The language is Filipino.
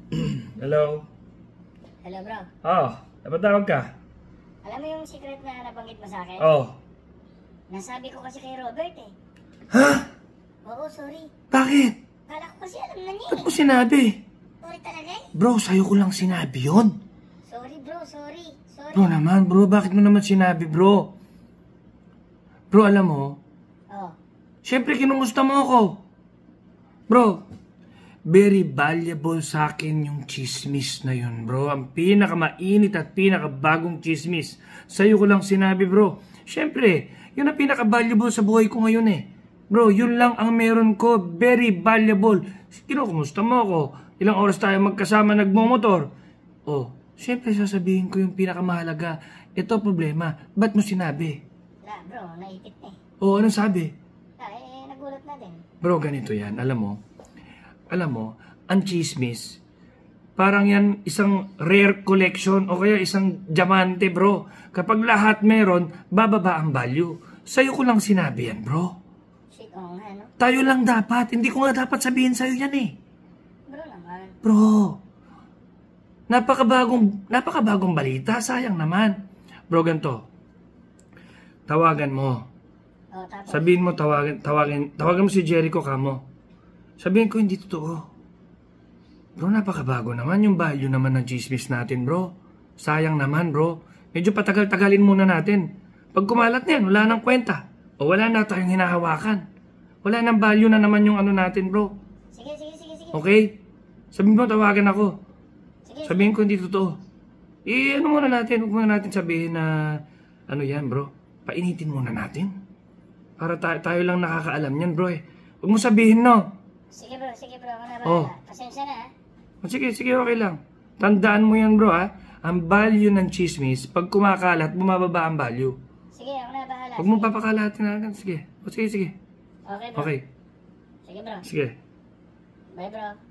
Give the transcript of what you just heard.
Hello? Hello, bro. Oh, napatawag ka? Alam mo yung secret na nabanggit mo sa akin? Oh. Nasabi ko kasi kay Robert eh. Ha? Oo, sorry. Bakit? Kala ko kasi alam na niya Ba't eh. mo sinabi? Sorry talaga eh. Bro, sa'yo ko lang sinabi yun. Sorry, bro. Sorry. Sorry. Bro naman, bro. Bakit mo naman sinabi, bro? Bro, alam mo, Oh. syempre kinumusta mo ako. Bro, very valuable sa akin yung chismis na yun, bro. Ang pinakamainit at pinakabagong chismis. Sa'yo ko lang sinabi, bro. Syempre, yun ang pinaka-valuable sa buhay ko ngayon eh. Bro, yun lang ang meron ko. Very valuable. Kinukumusta mo ako? Ilang oras tayo magkasama nagmumotor? Oh, syempre sasabihin ko yung pinakamahalaga. Ito problema. Ba't mo sinabi? Wala, bro. Naipit na eh. Oh, anong sabi? Nagulat na din. Bro, ganito yan. Alam mo, ang chismis, parang yan isang rare collection o kaya isang diamante, bro. Kapag lahat meron, bababa ang value. Sa'yo ko lang sinabi yan, bro. Shit, oo nga, no? Tayo lang dapat. Hindi ko nga dapat sabihin sa'yo yan eh. Bro naman. Bro, napakabagong balita. Sayang naman. Bro, ganito. Tawagan mo. Oh, tapos. Sabihin mo, tawagan mo si Jericho kamo. Sabihin ko, hindi totoo. Bro, napakabago naman yung value naman ng chismis natin, bro. Sayang naman, bro. Medyo patagal-tagalin muna natin. Pag kumalat na yan, wala nang kwenta. O wala na tayong hinahawakan. Wala nang value na naman yung ano natin, bro. Sige. Okay? Sabihin mo, tawagan ako. Sige. Sabihin ko, hindi totoo. Ano muna natin, huwag muna natin sabihin na, ano yan, bro. Painitin muna natin. Para tayo lang nakakaalam yan, bro eh. Huwag mo sabihin, no? Sige, bro. Ako na Oh. bahala. Pasensya na, ha? Sige, okay lang. Tandaan mo yan, bro, ha? Ang value ng chismis, pag kumakalat, bumababa ang value. Sige, ako na bahala. Huwag mong papakalatin na agad. Sige. Sige. Okay, bro. Okay. Sige, bro. Sige. Bye, bro.